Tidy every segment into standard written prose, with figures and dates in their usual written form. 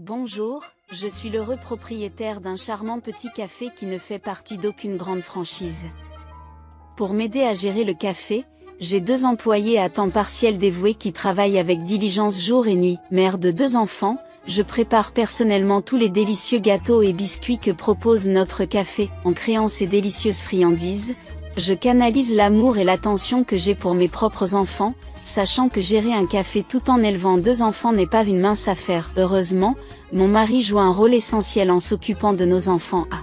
Bonjour, je suis l'heureux propriétaire d'un charmant petit café qui ne fait partie d'aucune grande franchise. Pour m'aider à gérer le café, j'ai 2 employés à temps partiel dévoués qui travaillent avec diligence jour et nuit. Mère de 2 enfants, je prépare personnellement tous les délicieux gâteaux et biscuits que propose notre café. En créant ces délicieuses friandises, je canalise l'amour et l'attention que j'ai pour mes propres enfants, sachant que gérer un café tout en élevant 2 enfants n'est pas une mince affaire. Heureusement, mon mari joue un rôle essentiel en s'occupant de nos enfants à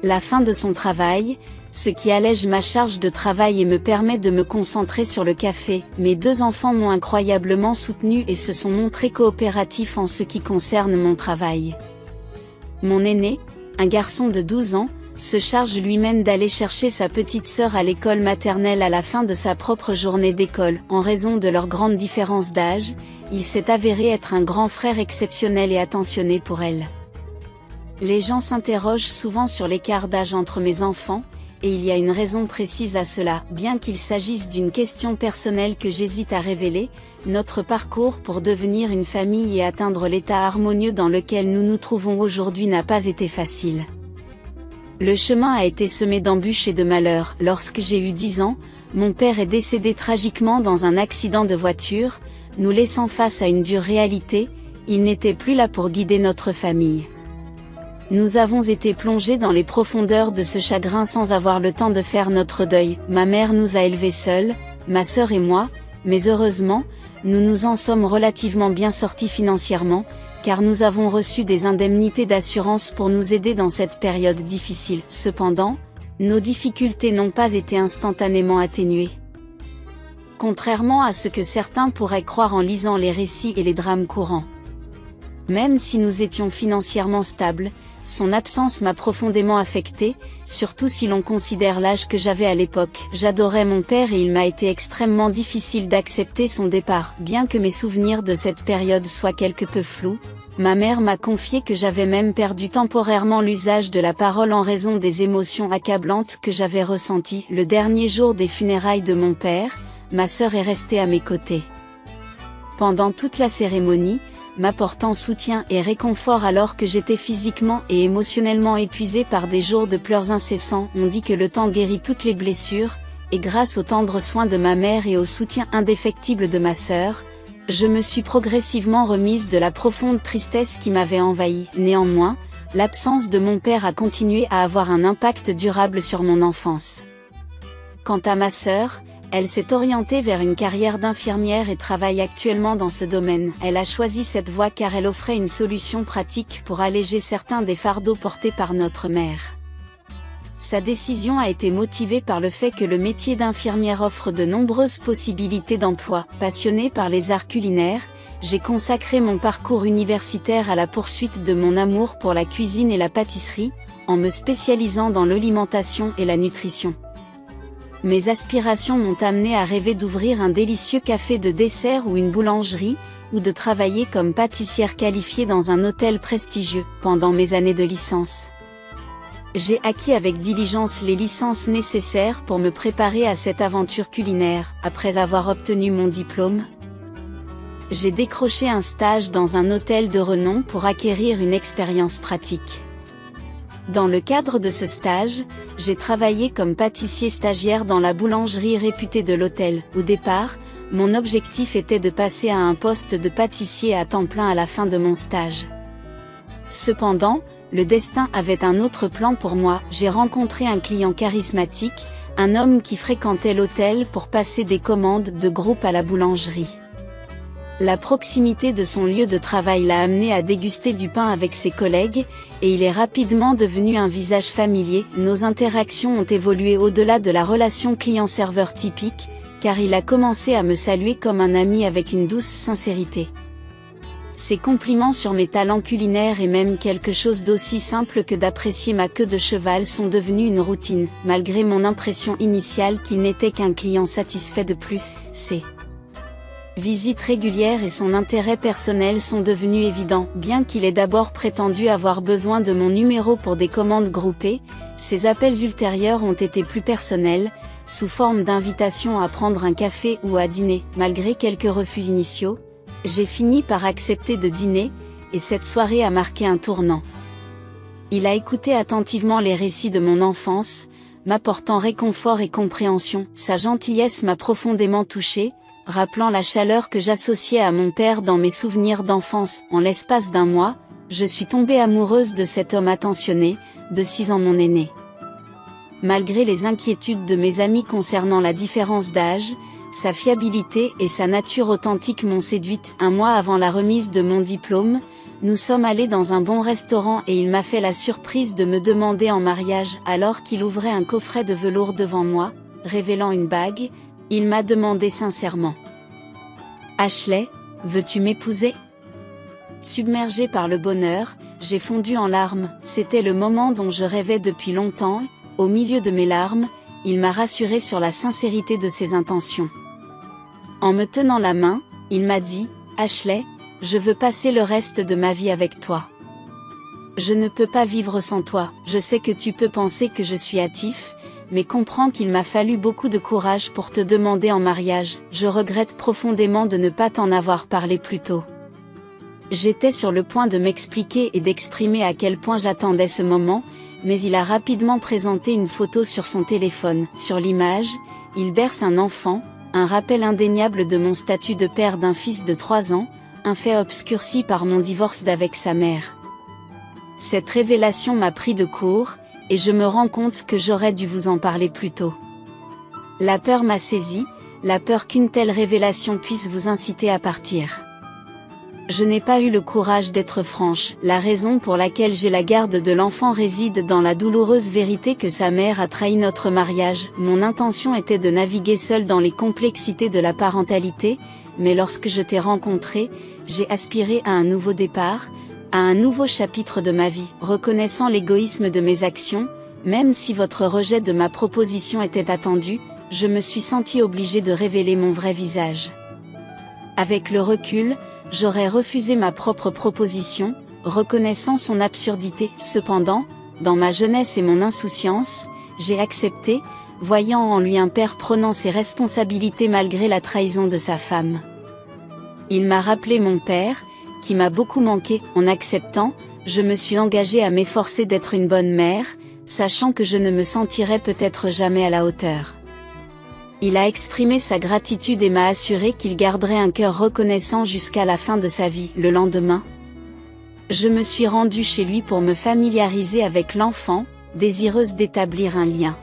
la fin de son travail, ce qui allège ma charge de travail et me permet de me concentrer sur le café. Mes 2 enfants m'ont incroyablement soutenu et se sont montrés coopératifs en ce qui concerne mon travail. Mon aîné, un garçon de 12 ans, se charge lui-même d'aller chercher sa petite sœur à l'école maternelle à la fin de sa propre journée d'école. En raison de leur grande différence d'âge, il s'est avéré être un grand frère exceptionnel et attentionné pour elle. Les gens s'interrogent souvent sur l'écart d'âge entre mes enfants, et il y a une raison précise à cela. Bien qu'il s'agisse d'une question personnelle que j'hésite à révéler, notre parcours pour devenir une famille et atteindre l'état harmonieux dans lequel nous nous trouvons aujourd'hui n'a pas été facile. Le chemin a été semé d'embûches et de malheurs. Lorsque j'ai eu 10 ans, mon père est décédé tragiquement dans un accident de voiture, nous laissant face à une dure réalité, il n'était plus là pour guider notre famille. Nous avons été plongés dans les profondeurs de ce chagrin sans avoir le temps de faire notre deuil. Ma mère nous a élevés seuls, ma sœur et moi, mais heureusement, nous nous en sommes relativement bien sortis financièrement, car nous avons reçu des indemnités d'assurance pour nous aider dans cette période difficile. Cependant, nos difficultés n'ont pas été instantanément atténuées. Contrairement à ce que certains pourraient croire en lisant les récits et les drames courants. Même si nous étions financièrement stables, son absence m'a profondément affecté, surtout si l'on considère l'âge que j'avais à l'époque. J'adorais mon père et il m'a été extrêmement difficile d'accepter son départ. Bien que mes souvenirs de cette période soient quelque peu flous, ma mère m'a confié que j'avais même perdu temporairement l'usage de la parole en raison des émotions accablantes que j'avais ressenties. Le dernier jour des funérailles de mon père, ma sœur est restée à mes côtés. Pendant toute la cérémonie, m'apportant soutien et réconfort alors que j'étais physiquement et émotionnellement épuisé par des jours de pleurs incessants. On dit que le temps guérit toutes les blessures, et grâce aux tendres soins de ma mère et au soutien indéfectible de ma sœur, je me suis progressivement remise de la profonde tristesse qui m'avait envahi. Néanmoins, l'absence de mon père a continué à avoir un impact durable sur mon enfance. Quant à ma sœur, elle s'est orientée vers une carrière d'infirmière et travaille actuellement dans ce domaine. Elle a choisi cette voie car elle offrait une solution pratique pour alléger certains des fardeaux portés par notre mère. Sa décision a été motivée par le fait que le métier d'infirmière offre de nombreuses possibilités d'emploi. Passionnée par les arts culinaires, j'ai consacré mon parcours universitaire à la poursuite de mon amour pour la cuisine et la pâtisserie, en me spécialisant dans l'alimentation et la nutrition. Mes aspirations m'ont amené à rêver d'ouvrir un délicieux café de dessert ou une boulangerie, ou de travailler comme pâtissière qualifiée dans un hôtel prestigieux. Pendant mes années de licence, j'ai acquis avec diligence les licences nécessaires pour me préparer à cette aventure culinaire. Après avoir obtenu mon diplôme, j'ai décroché un stage dans un hôtel de renom pour acquérir une expérience pratique. Dans le cadre de ce stage, j'ai travaillé comme pâtissier stagiaire dans la boulangerie réputée de l'hôtel. Au départ, mon objectif était de passer à un poste de pâtissier à temps plein à la fin de mon stage. Cependant, le destin avait un autre plan pour moi. J'ai rencontré un client charismatique, un homme qui fréquentait l'hôtel pour passer des commandes de groupe à la boulangerie. La proximité de son lieu de travail l'a amené à déguster du pain avec ses collègues, et il est rapidement devenu un visage familier. Nos interactions ont évolué au-delà de la relation client-serveur typique, car il a commencé à me saluer comme un ami avec une douce sincérité. Ses compliments sur mes talents culinaires et même quelque chose d'aussi simple que d'apprécier ma queue de cheval sont devenus une routine, malgré mon impression initiale qu'il n'était qu'un client satisfait de plus. Ses visites régulières et son intérêt personnel sont devenus évidents. Bien qu'il ait d'abord prétendu avoir besoin de mon numéro pour des commandes groupées, ses appels ultérieurs ont été plus personnels, sous forme d'invitations à prendre un café ou à dîner. Malgré quelques refus initiaux, j'ai fini par accepter de dîner, et cette soirée a marqué un tournant. Il a écouté attentivement les récits de mon enfance, m'apportant réconfort et compréhension. Sa gentillesse m'a profondément touchée, rappelant la chaleur que j'associais à mon père dans mes souvenirs d'enfance. En l'espace d'un mois, je suis tombée amoureuse de cet homme attentionné, de 6 ans mon aîné. Malgré les inquiétudes de mes amis concernant la différence d'âge, sa fiabilité et sa nature authentique m'ont séduite. Un mois avant la remise de mon diplôme, nous sommes allés dans un bon restaurant et il m'a fait la surprise de me demander en mariage. Alors qu'il ouvrait un coffret de velours devant moi, révélant une bague, il m'a demandé sincèrement: Ashley, veux-tu m'épouser ? Submergée par le bonheur, j'ai fondu en larmes. C'était le moment dont je rêvais depuis longtemps. Au milieu de mes larmes, il m'a rassurée sur la sincérité de ses intentions. En me tenant la main, il m'a dit: Ashley, je veux passer le reste de ma vie avec toi. Je ne peux pas vivre sans toi. Je sais que tu peux penser que je suis hâtif, mais comprends qu'il m'a fallu beaucoup de courage pour te demander en mariage. Je regrette profondément de ne pas t'en avoir parlé plus tôt. J'étais sur le point de m'expliquer et d'exprimer à quel point j'attendais ce moment, mais il a rapidement présenté une photo sur son téléphone. Sur l'image, il berce un enfant, un rappel indéniable de mon statut de père d'un fils de 3 ans, un fait obscurci par mon divorce d'avec sa mère. Cette révélation m'a pris de court, et je me rends compte que j'aurais dû vous en parler plus tôt. La peur m'a saisi, la peur qu'une telle révélation puisse vous inciter à partir. Je n'ai pas eu le courage d'être franche. La raison pour laquelle j'ai la garde de l'enfant réside dans la douloureuse vérité que sa mère a trahi notre mariage. Mon intention était de naviguer seule dans les complexités de la parentalité, mais lorsque je t'ai rencontré, j'ai aspiré à un nouveau départ, à un nouveau chapitre de ma vie. Reconnaissant l'égoïsme de mes actions, même si votre rejet de ma proposition était attendu, je me suis sentie obligée de révéler mon vrai visage. Avec le recul, j'aurais refusé ma propre proposition, reconnaissant son absurdité. Cependant, dans ma jeunesse et mon insouciance, j'ai accepté, voyant en lui un père prenant ses responsabilités malgré la trahison de sa femme. Il m'a rappelé mon père, qui m'a beaucoup manqué. En acceptant, je me suis engagée à m'efforcer d'être une bonne mère, sachant que je ne me sentirais peut-être jamais à la hauteur. Il a exprimé sa gratitude et m'a assuré qu'il garderait un cœur reconnaissant jusqu'à la fin de sa vie. Le lendemain, je me suis rendue chez lui pour me familiariser avec l'enfant, désireuse d'établir un lien.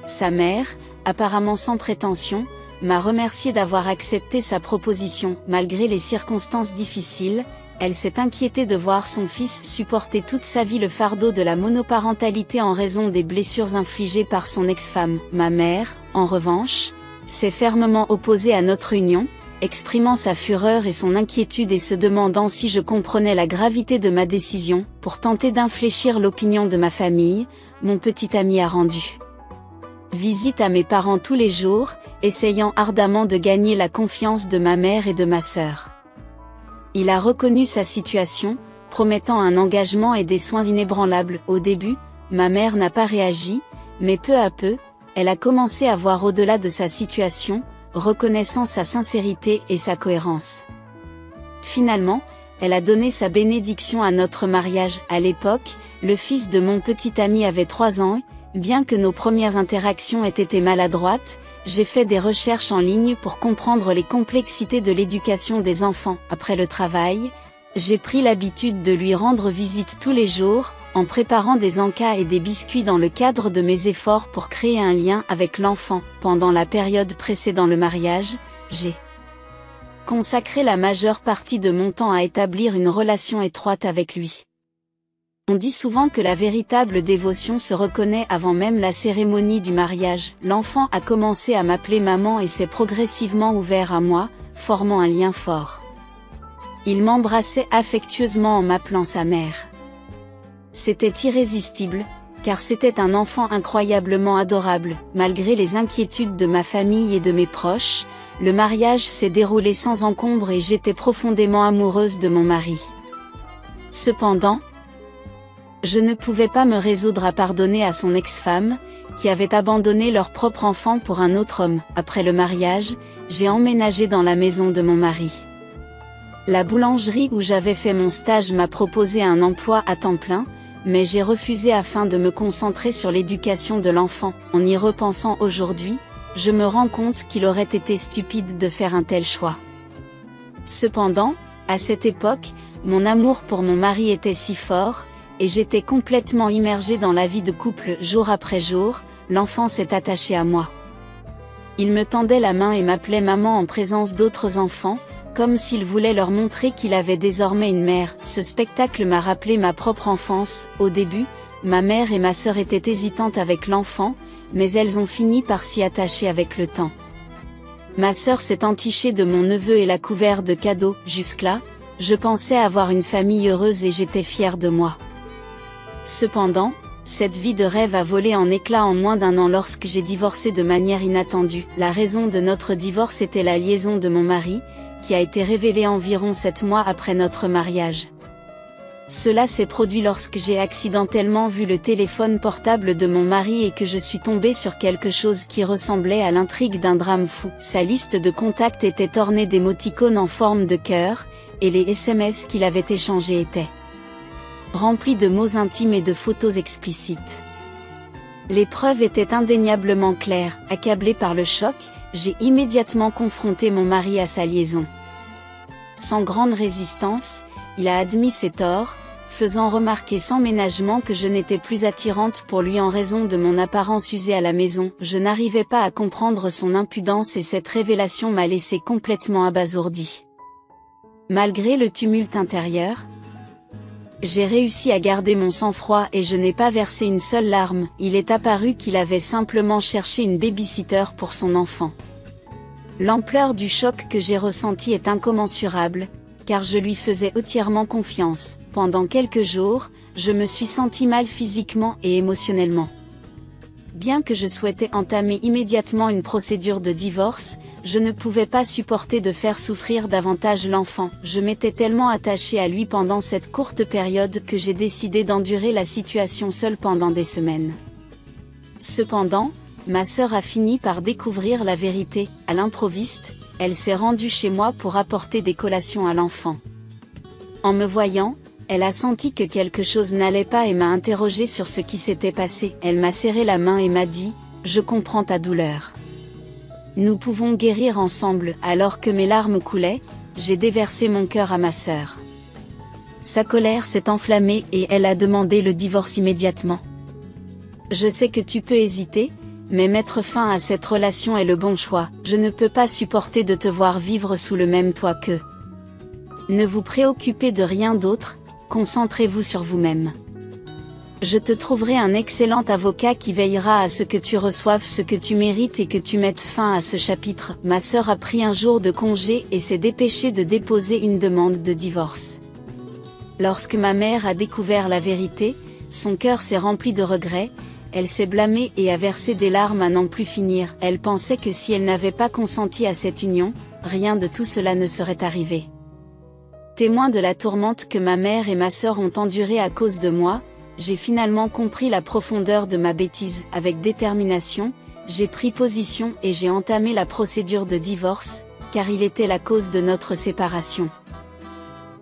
Sa mère, apparemment sans prétention, m'a remercié d'avoir accepté sa proposition. Malgré les circonstances difficiles, elle s'est inquiétée de voir son fils supporter toute sa vie le fardeau de la monoparentalité en raison des blessures infligées par son ex-femme. Ma mère, en revanche, s'est fermement opposée à notre union, exprimant sa fureur et son inquiétude et se demandant si je comprenais la gravité de ma décision. Pour tenter d'infléchir l'opinion de ma famille, mon petit ami a rendu visite à mes parents tous les jours, essayant ardemment de gagner la confiance de ma mère et de ma sœur. Il a reconnu sa situation, promettant un engagement et des soins inébranlables. Au début, ma mère n'a pas réagi, mais peu à peu, elle a commencé à voir au-delà de sa situation, reconnaissant sa sincérité et sa cohérence. Finalement, elle a donné sa bénédiction à notre mariage. À l'époque, le fils de mon petit ami avait 3 ans, bien que nos premières interactions aient été maladroites, j'ai fait des recherches en ligne pour comprendre les complexités de l'éducation des enfants. Après le travail, j'ai pris l'habitude de lui rendre visite tous les jours, en préparant des encas et des biscuits dans le cadre de mes efforts pour créer un lien avec l'enfant. Pendant la période précédant le mariage, j'ai consacré la majeure partie de mon temps à établir une relation étroite avec lui. On dit souvent que la véritable dévotion se reconnaît avant même la cérémonie du mariage. L'enfant a commencé à m'appeler maman et s'est progressivement ouvert à moi, formant un lien fort. Il m'embrassait affectueusement en m'appelant sa mère. C'était irrésistible, car c'était un enfant incroyablement adorable. Malgré les inquiétudes de ma famille et de mes proches, le mariage s'est déroulé sans encombre et j'étais profondément amoureuse de mon mari. Cependant, je ne pouvais pas me résoudre à pardonner à son ex-femme, qui avait abandonné leur propre enfant pour un autre homme. Après le mariage, j'ai emménagé dans la maison de mon mari. La boulangerie où j'avais fait mon stage m'a proposé un emploi à temps plein, mais j'ai refusé afin de me concentrer sur l'éducation de l'enfant. En y repensant aujourd'hui, je me rends compte qu'il aurait été stupide de faire un tel choix. Cependant, à cette époque, mon amour pour mon mari était si fort, et j'étais complètement immergée dans la vie de couple jour après jour. L'enfant s'est attaché à moi. Il me tendait la main et m'appelait maman en présence d'autres enfants, comme s'il voulait leur montrer qu'il avait désormais une mère. Ce spectacle m'a rappelé ma propre enfance. Au début, ma mère et ma sœur étaient hésitantes avec l'enfant, mais elles ont fini par s'y attacher avec le temps. Ma sœur s'est entichée de mon neveu et l'a couvert de cadeaux. Jusque-là, je pensais avoir une famille heureuse et j'étais fière de moi. Cependant, cette vie de rêve a volé en éclats en moins d'1 an lorsque j'ai divorcé de manière inattendue. La raison de notre divorce était la liaison de mon mari, qui a été révélée environ 7 mois après notre mariage. Cela s'est produit lorsque j'ai accidentellement vu le téléphone portable de mon mari et que je suis tombée sur quelque chose qui ressemblait à l'intrigue d'un drame fou. Sa liste de contacts était ornée d'émoticônes en forme de cœur, et les SMS qu'il avait échangés étaient remplis de mots intimes et de photos explicites. Les preuves étaient indéniablement claires. Accablée par le choc, j'ai immédiatement confronté mon mari à sa liaison. Sans grande résistance, il a admis ses torts, faisant remarquer sans ménagement que je n'étais plus attirante pour lui en raison de mon apparence usée à la maison. Je n'arrivais pas à comprendre son impudence et cette révélation m'a laissé complètement abasourdie. Malgré le tumulte intérieur, j'ai réussi à garder mon sang-froid et je n'ai pas versé une seule larme. Il est apparu qu'il avait simplement cherché une baby-sitter pour son enfant. L'ampleur du choc que j'ai ressenti est incommensurable, car je lui faisais entièrement confiance. Pendant quelques jours, je me suis sentie mal physiquement et émotionnellement. Bien que je souhaitais entamer immédiatement une procédure de divorce, je ne pouvais pas supporter de faire souffrir davantage l'enfant. Je m'étais tellement attachée à lui pendant cette courte période que j'ai décidé d'endurer la situation seule pendant des semaines. Cependant, ma sœur a fini par découvrir la vérité. À l'improviste, elle s'est rendue chez moi pour apporter des collations à l'enfant. En me voyant, elle a senti que quelque chose n'allait pas et m'a interrogée sur ce qui s'était passé. Elle m'a serré la main et m'a dit « Je comprends ta douleur. Nous pouvons guérir ensemble ». Alors que mes larmes coulaient, j'ai déversé mon cœur à ma sœur. Sa colère s'est enflammée et elle a demandé le divorce immédiatement. Je sais que tu peux hésiter, mais mettre fin à cette relation est le bon choix. Je ne peux pas supporter de te voir vivre sous le même toit qu'eux. Ne vous préoccupez de rien d'autre, concentrez-vous sur vous-même. Je te trouverai un excellent avocat qui veillera à ce que tu reçoives ce que tu mérites et que tu mettes fin à ce chapitre. Ma sœur a pris un jour de congé et s'est dépêchée de déposer une demande de divorce. Lorsque ma mère a découvert la vérité, son cœur s'est rempli de regrets, elle s'est blâmée et a versé des larmes à n'en plus finir. Elle pensait que si elle n'avait pas consenti à cette union, rien de tout cela ne serait arrivé. Témoin de la tourmente que ma mère et ma sœur ont endurée à cause de moi, j'ai finalement compris la profondeur de ma bêtise. Avec détermination, j'ai pris position et j'ai entamé la procédure de divorce, car il était la cause de notre séparation.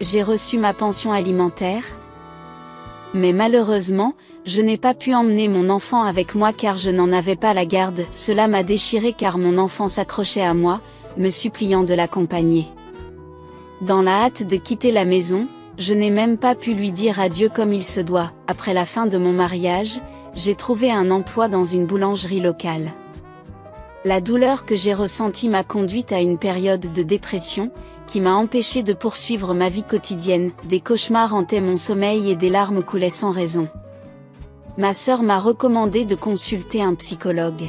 J'ai reçu ma pension alimentaire. Mais malheureusement, je n'ai pas pu emmener mon enfant avec moi car je n'en avais pas la garde. Cela m'a déchiré car mon enfant s'accrochait à moi, me suppliant de l'accompagner. Dans la hâte de quitter la maison, je n'ai même pas pu lui dire adieu comme il se doit. Après la fin de mon mariage, j'ai trouvé un emploi dans une boulangerie locale. La douleur que j'ai ressentie m'a conduite à une période de dépression, qui m'a empêché de poursuivre ma vie quotidienne. Des cauchemars hantaient mon sommeil et des larmes coulaient sans raison. Ma sœur m'a recommandé de consulter un psychologue.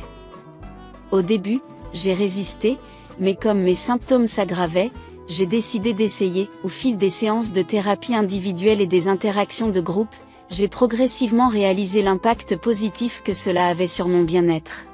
Au début, j'ai résisté, mais comme mes symptômes s'aggravaient, j'ai décidé d'essayer. Au fil des séances de thérapie individuelle et des interactions de groupe, j'ai progressivement réalisé l'impact positif que cela avait sur mon bien-être.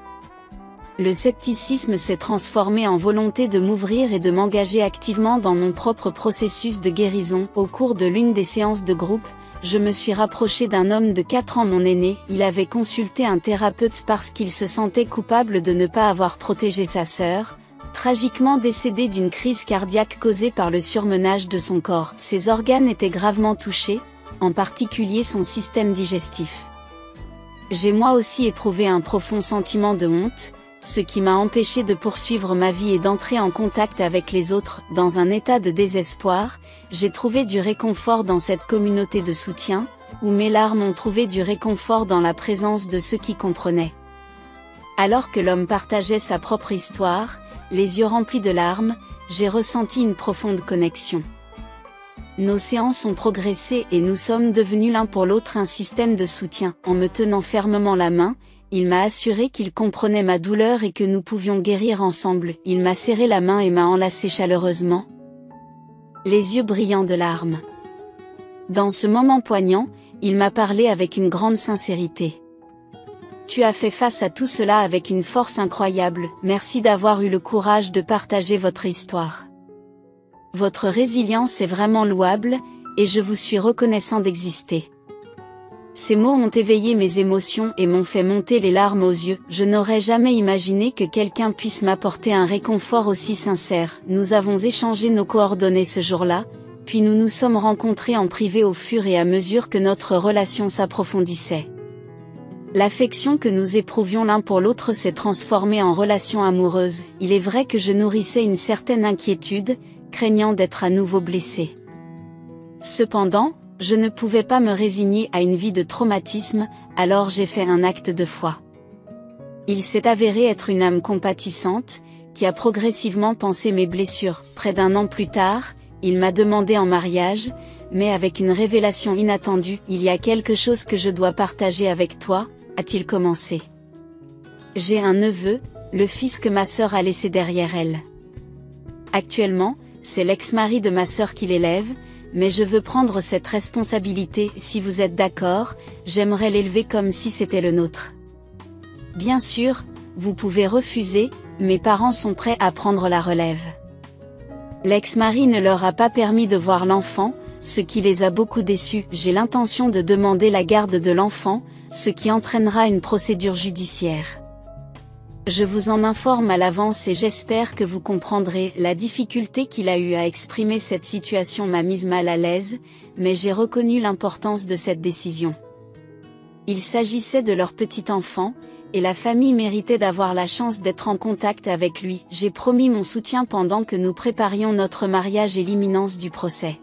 Le scepticisme s'est transformé en volonté de m'ouvrir et de m'engager activement dans mon propre processus de guérison. Au cours de l'une des séances de groupe, je me suis rapprochée d'un homme de 4 ans, mon aîné. Il avait consulté un thérapeute parce qu'il se sentait coupable de ne pas avoir protégé sa sœur, Tragiquement décédé d'une crise cardiaque causée par le surmenage de son corps. Ses organes étaient gravement touchés, en particulier son système digestif. J'ai moi aussi éprouvé un profond sentiment de honte, ce qui m'a empêché de poursuivre ma vie et d'entrer en contact avec les autres. Dans un état de désespoir, j'ai trouvé du réconfort dans cette communauté de soutien, où mes larmes ont trouvé du réconfort dans la présence de ceux qui comprenaient. Alors que l'homme partageait sa propre histoire, les yeux remplis de larmes, j'ai ressenti une profonde connexion. Nos séances ont progressé et nous sommes devenus l'un pour l'autre un système de soutien. En me tenant fermement la main, il m'a assuré qu'il comprenait ma douleur et que nous pouvions guérir ensemble. Il m'a serré la main et m'a enlacé chaleureusement, les yeux brillants de larmes. Dans ce moment poignant, il m'a parlé avec une grande sincérité. Tu as fait face à tout cela avec une force incroyable, merci d'avoir eu le courage de partager votre histoire. Votre résilience est vraiment louable, et je vous suis reconnaissant d'exister. Ces mots ont éveillé mes émotions et m'ont fait monter les larmes aux yeux. Je n'aurais jamais imaginé que quelqu'un puisse m'apporter un réconfort aussi sincère. Nous avons échangé nos coordonnées ce jour-là, puis nous nous sommes rencontrés en privé au fur et à mesure que notre relation s'approfondissait. L'affection que nous éprouvions l'un pour l'autre s'est transformée en relation amoureuse. Il est vrai que je nourrissais une certaine inquiétude, craignant d'être à nouveau blessé. Cependant, je ne pouvais pas me résigner à une vie de traumatisme, alors j'ai fait un acte de foi. Il s'est avéré être une âme compatissante, qui a progressivement pansé mes blessures. Près d'un an plus tard, il m'a demandé en mariage, mais avec une révélation inattendue. Il y a quelque chose que je dois partager avec toi, a-t-il commencé. J'ai un neveu, le fils que ma sœur a laissé derrière elle. Actuellement, c'est l'ex-mari de ma sœur qui l'élève, mais je veux prendre cette responsabilité. Si vous êtes d'accord, j'aimerais l'élever comme si c'était le nôtre. Bien sûr, vous pouvez refuser, mes parents sont prêts à prendre la relève. L'ex-mari ne leur a pas permis de voir l'enfant, ce qui les a beaucoup déçus. J'ai l'intention de demander la garde de l'enfant, ce qui entraînera une procédure judiciaire. Je vous en informe à l'avance et j'espère que vous comprendrez. La difficulté qu'il a eu à exprimer cette situation m'a mise mal à l'aise, mais j'ai reconnu l'importance de cette décision. Il s'agissait de leur petit enfant, et la famille méritait d'avoir la chance d'être en contact avec lui. J'ai promis mon soutien pendant que nous préparions notre mariage et l'imminence du procès.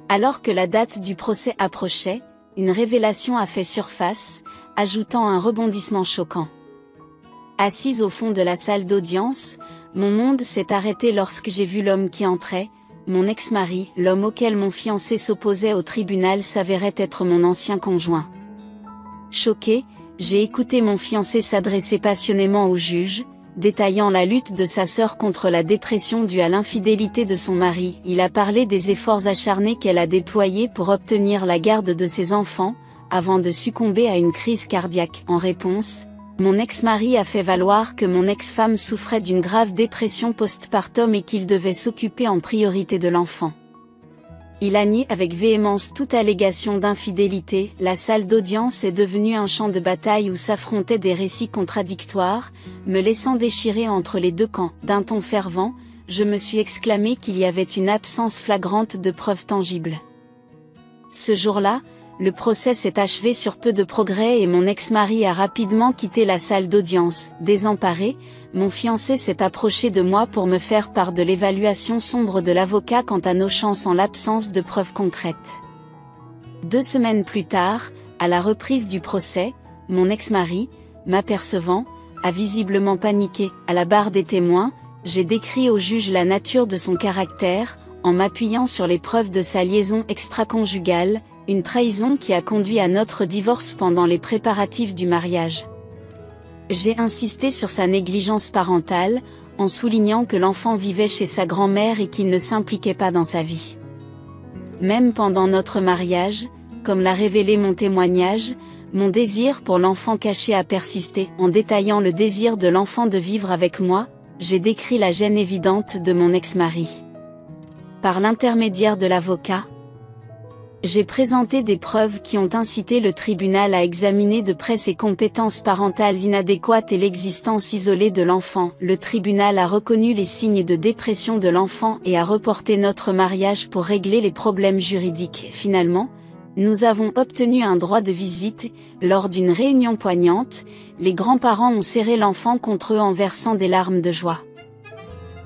Alors que la date du procès approchait, une révélation a fait surface, ajoutant un rebondissement choquant. Assise au fond de la salle d'audience, mon monde s'est arrêté lorsque j'ai vu l'homme qui entrait, mon ex-mari. L'homme auquel mon fiancé s'opposait au tribunal s'avérait être mon ancien conjoint. Choqué, j'ai écouté mon fiancé s'adresser passionnément au juge, détaillant la lutte de sa sœur contre la dépression due à l'infidélité de son mari. Il a parlé des efforts acharnés qu'elle a déployés pour obtenir la garde de ses enfants, avant de succomber à une crise cardiaque. En réponse, mon ex-mari a fait valoir que mon ex-femme souffrait d'une grave dépression postpartum et qu'il devait s'occuper en priorité de l'enfant. Il a nié avec véhémence toute allégation d'infidélité. La salle d'audience est devenue un champ de bataille où s'affrontaient des récits contradictoires, me laissant déchirer entre les deux camps. D'un ton fervent, je me suis exclamé qu'il y avait une absence flagrante de preuves tangibles. Ce jour-là, le procès s'est achevé sur peu de progrès et mon ex-mari a rapidement quitté la salle d'audience. Désemparé, mon fiancé s'est approché de moi pour me faire part de l'évaluation sombre de l'avocat quant à nos chances en l'absence de preuves concrètes. 2 semaines plus tard, à la reprise du procès, mon ex-mari, m'apercevant, a visiblement paniqué. À la barre des témoins, j'ai décrit au juge la nature de son caractère, en m'appuyant sur les preuves de sa liaison extra-conjugale, une trahison qui a conduit à notre divorce pendant les préparatifs du mariage. J'ai insisté sur sa négligence parentale, en soulignant que l'enfant vivait chez sa grand-mère et qu'il ne s'impliquait pas dans sa vie. Même pendant notre mariage, comme l'a révélé mon témoignage, mon désir pour l'enfant caché a persisté. En détaillant le désir de l'enfant de vivre avec moi, j'ai décrit la gêne évidente de mon ex-mari. Par l'intermédiaire de l'avocat, J'ai présenté des preuves qui ont incité le tribunal à examiner de près ses compétences parentales inadéquates et l'existence isolée de l'enfant. Le tribunal a reconnu les signes de dépression de l'enfant et a reporté notre mariage pour régler les problèmes juridiques. Finalement, nous avons obtenu un droit de visite. Lors d'une réunion poignante, les grands-parents ont serré l'enfant contre eux en versant des larmes de joie.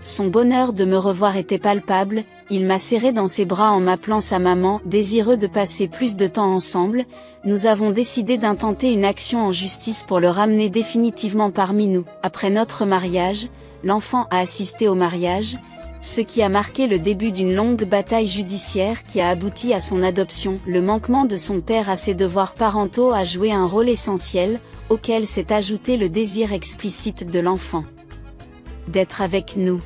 Son bonheur de me revoir était palpable, il m'a serré dans ses bras en m'appelant sa maman. Désireux de passer plus de temps ensemble, nous avons décidé d'intenter une action en justice pour le ramener définitivement parmi nous. Après notre mariage, l'enfant a assisté au mariage, ce qui a marqué le début d'une longue bataille judiciaire qui a abouti à son adoption. Le manquement de son père à ses devoirs parentaux a joué un rôle essentiel, auquel s'est ajouté le désir explicite de l'enfant d'être avec nous.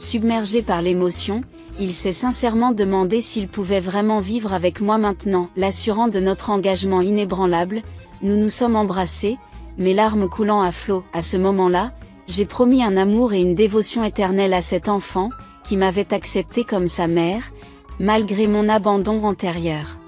Submergé par l'émotion, il s'est sincèrement demandé s'il pouvait vraiment vivre avec moi maintenant. L'assurant de notre engagement inébranlable, nous nous sommes embrassés, mes larmes coulant à flots. À ce moment-là, j'ai promis un amour et une dévotion éternelle à cet enfant, qui m'avait accepté comme sa mère, malgré mon abandon antérieur.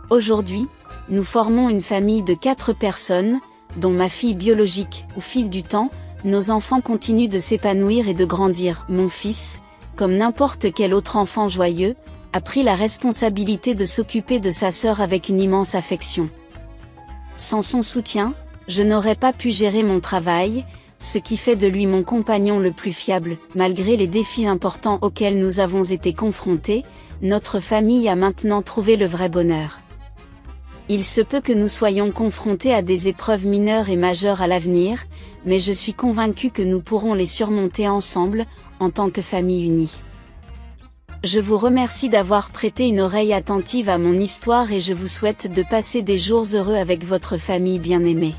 Aujourd'hui, nous formons une famille de 4 personnes, dont ma fille biologique. Au fil du temps, nos enfants continuent de s'épanouir et de grandir. Mon fils, comme n'importe quel autre enfant joyeux, a pris la responsabilité de s'occuper de sa sœur avec une immense affection. Sans son soutien, je n'aurais pas pu gérer mon travail, ce qui fait de lui mon compagnon le plus fiable. Malgré les défis importants auxquels nous avons été confrontés, notre famille a maintenant trouvé le vrai bonheur. Il se peut que nous soyons confrontés à des épreuves mineures et majeures à l'avenir, mais je suis convaincu que nous pourrons les surmonter ensemble, en tant que famille unie. Je vous remercie d'avoir prêté une oreille attentive à mon histoire et je vous souhaite de passer des jours heureux avec votre famille bien-aimée.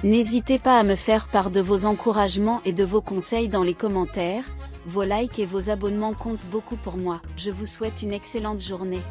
N'hésitez pas à me faire part de vos encouragements et de vos conseils dans les commentaires, vos likes et vos abonnements comptent beaucoup pour moi. Je vous souhaite une excellente journée.